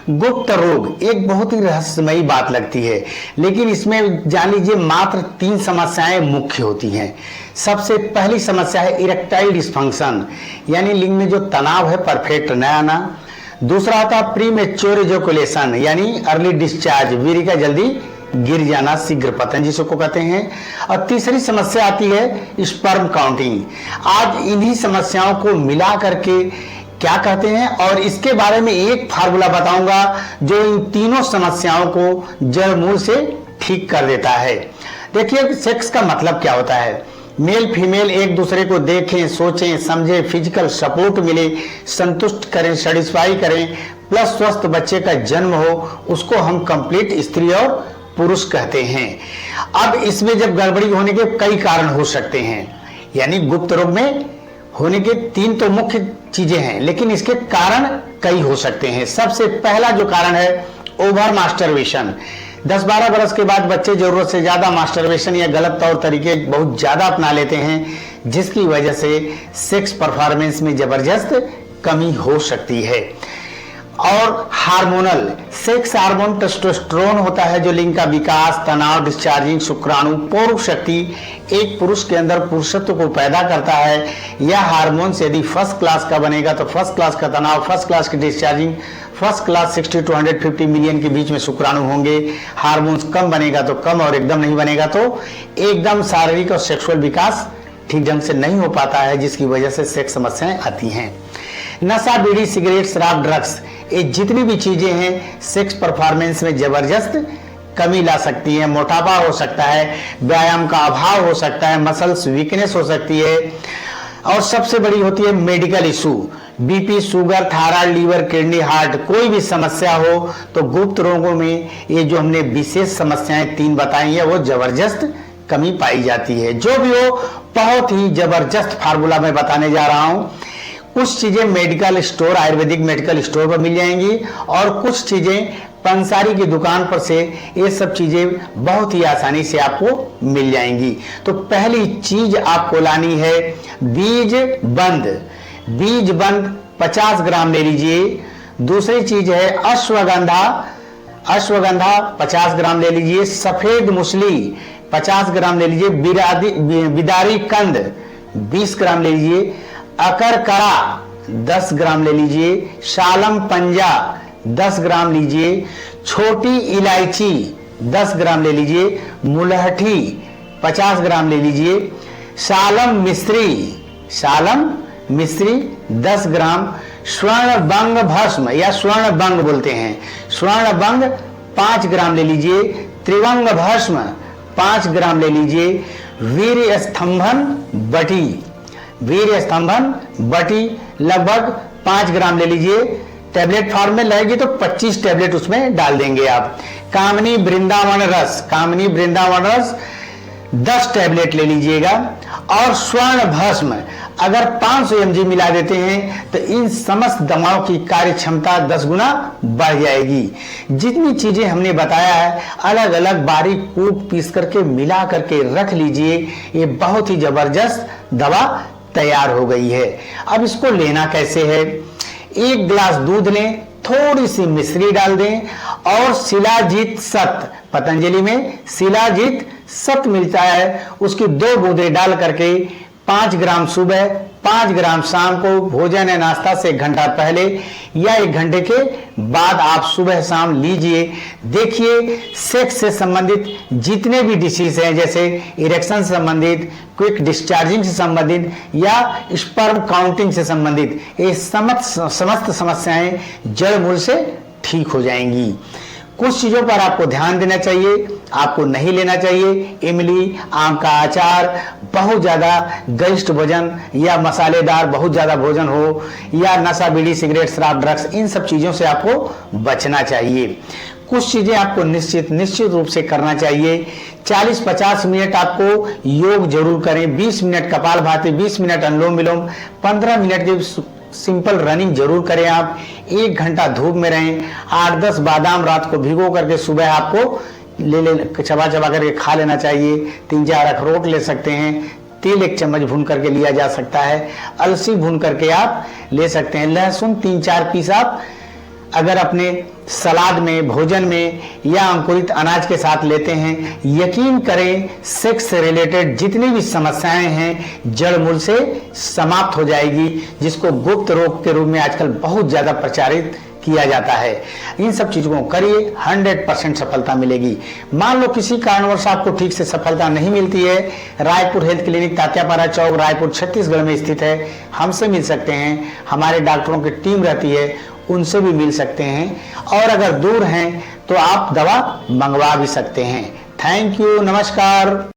गुप्त रोग एक बहुत ही रहस्यमयी बात लगती है, लेकिन इसमें जान लीजिए मात्र 3 समस्याएं मुख्य होती हैं। सबसे पहली समस्या है इरेक्टाइल डिस्फंक्शन, यानी लिंग में जो तनाव है परफेक्ट न आना। दूसरा होता है प्रीमेच्योर इजैकुलेशन, यानी अर्ली डिस्चार्ज, वीर्य का जल्दी गिर जाना, शीघ्र पतन जिसको कहते हैं। और तीसरी समस्या आती है स्पर्म काउंटिंग। आज इन्हीं समस्याओं को मिला करके क्या कहते हैं और इसके बारे में एक फार्मूला बताऊंगा जो इन तीनों समस्याओं को जड़ मूल से ठीक कर देता है। देखिए सेक्स का मतलब क्या होता है। मेल फीमेल एक दूसरे को देखें, सोचें, समझें, फिजिकल सपोर्ट मिले, संतुष्ट करें, सेटिस्फाई करें, प्लस स्वस्थ बच्चे का जन्म हो, उसको हम कंप्लीट स्त्री और पुरुष कहते हैं। अब इसमें जब गड़बड़ी होने के कई कारण हो सकते हैं, यानी गुप्त रोग में होने के 3 तो मुख्य चीजें हैं, लेकिन इसके कारण कई हो सकते हैं। सबसे पहला जो कारण है ओवर मास्टरबेशन। 10-12 वर्ष के बाद बच्चे जरूरत से ज्यादा मास्टरबेशन या गलत तौर तरीके बहुत ज्यादा अपना लेते हैं, जिसकी वजह से सेक्स परफॉर्मेंस में जबरदस्त कमी हो सकती है। और हार्मोनल सेक्स हार्मोन टेस्टोस्टेरोन होता है जो लिंग का विकास, तनाव, डिस्चार्जिंग शुक्राणु, पौरुष शक्ति एक पुरुष के अंदर पुरुषत्व को पैदा करता है। यह हार्मोन से यदि फर्स्ट क्लास का बनेगा तो फर्स्ट क्लास का तनाव, फर्स्ट क्लास की discharging, first class 60 to 150 million के बीच में शुक्राणु होंगे। हार्मोन्स कम बनेगा तो कम, और एकदम नहीं बनेगा तो एकदम शारीरिक और सेक्सुअल विकास ठीक ढंग से नहीं हो पाता है, जिसकी वजह से सेक्स समस्याएं आती हैं। नशा, बीड़ी, सिगरेट, शराब, ड्रग्स, ये जितनी भी चीजें हैं सेक्स परफॉर्मेंस में जबरदस्त कमी ला सकती है। मोटापा हो सकता है, व्यायाम का अभाव हो सकता है, मसल्स वीकनेस हो सकती है, और सबसे बड़ी होती है medical issue, BP, sugar, thyroid, liver, kidney, heart, कोई भी समस्या हो तो गुप्त रोगों में ये जो हमने विशेष समस्याएं 3 बताई है वो जबरदस्त कमी पाई जाती है। जो भी हो बहुत ही जबरदस्त फार्मूला मैं बताने जा रहा हूं। कुछ चीजें medical store, Ayurvedic medical store पर मिल जाएंगी, और कुछ चीजें पंसारी की दुकान पर से ये सब चीजें बहुत ही आसानी से आपको मिल जाएंगी। तो पहली चीज आपको लानी है बीज बंद। बीज बंद 50 ग्राम ले लीजिए। दूसरी चीज है अश्वगंधा, अश्वगंधा 50 ग्राम ले लीजिए। सफेद मुसली 50 ग्राम ले लीजिए। बिदारी कंद 20 ग्राम ले लीजिए। अकरकरा 10 ग्राम ले लीजिए। शालम पंजा 10 ग्राम लीजिए। छोटी इलायची 10 ग्राम ले लीजिए। मुलहठी 50 ग्राम ले लीजिए। शालम मिश्री, शालम मिश्री 10 ग्राम। स्वर्ण बंग भस्म या स्वर्ण बंग बोलते हैं, स्वर्ण बंग 5 ग्राम ले लीजिए। त्रिवंग भस्म 5 ग्राम ले लीजिए। वीर्य स्तंभन बटी, वीर्य स्तंभन बटी लगभग 5 ग्राम ले लीजिए। टैबलेट फॉर्म में लगेगी तो 25 टैबलेट उसमें डाल देंगे आप। कामनी वृंदावन रस, कामनी वृंदावन रस 10 टैबलेट ले लीजिएगा। और स्वर्ण भस्म अगर 500 mg मिला देते हैं तो इन समस्त दवाओं की कार्य क्षमता 10 गुना बढ़ जाएगी। जितनी चीजें हमने बताया है अलग अलग बारीक कूट पीस करके मिला करके रख लीजिए। ये बहुत ही जबरदस्त दवा तैयार हो गई है। अब इसको लेना कैसे है। 1 गिलास दूध लें, थोड़ी सी मिश्री डाल दें, और शिलाजीत सत, पतंजलि में शिलाजीत सत मिलता है, उसकी 2 बूंदें डाल करके 5 ग्राम सुबह, 5 ग्राम शाम को भोजन या नाश्ता से 1 घंटा पहले या 1 घंटे के बाद आप सुबह शाम लीजिए। देखिए सेक्स से संबंधित जितने भी डिसीज हैं, जैसे इरेक्शन से संबंधित, क्विक डिस्चार्जिंग से संबंधित या स्पर्म काउंटिंग से संबंधित, ये समस्त समस्याएं जड़ मूल से ठीक हो जाएंगी। कुछ चीजों पर आपको ध्यान देना चाहिए, आपको नहीं लेना चाहिए। इमली, आम का अचार, बहुत ज्यादा गरिष्ठ भोजन या मसालेदार बहुत ज्यादा भोजन हो, या नशा, बीड़ी, सिगरेट, शराब, ड्रग्स, इन सब चीजों से आपको बचना चाहिए। कुछ चीजें आपको निश्चित रूप से करना चाहिए। 40-50 मिनट आपको योग जरूर करें। 20 मिनट कपालभाति, 20 मिनट अनुलोम विलोम, 15 मिनट की सिंपल रनिंग जरूर करें आप। 1 घंटा धूप में रहें। 8-10 बादाम रात को भिगो करके सुबह आपको चबा करके खा लेना चाहिए। 3-4 अखरोट ले सकते हैं। तिल 1 चम्मच भून करके लिया जा सकता है। अलसी भून करके आप ले सकते हैं। लहसुन 3-4 पीस आप अगर अपने सलाद में, भोजन में या अंकुरित अनाज के साथ लेते हैं, यकीन करें सेक्स से रिलेटेड जितनी भी समस्याएं हैं जड़ मूल से समाप्त हो जाएगी, जिसको गुप्त रोग के रूप में आजकल बहुत ज्यादा प्रचारित किया जाता है। इन सब चीजों को करिए, 100% सफलता मिलेगी। मान लो किसी कारणवश आपको ठीक से सफलता नहीं मिलती है, रायपुर हेल्थ क्लिनिक तात्यापारा चौक, रायपुर छत्तीसगढ़ में स्थित है। हमसे मिल सकते हैं, हमारे डॉक्टरों की टीम रहती है, उनसे भी मिल सकते हैं। और अगर दूर हैं तो आप दवा मंगवा भी सकते हैं। थैंक यू, नमस्कार।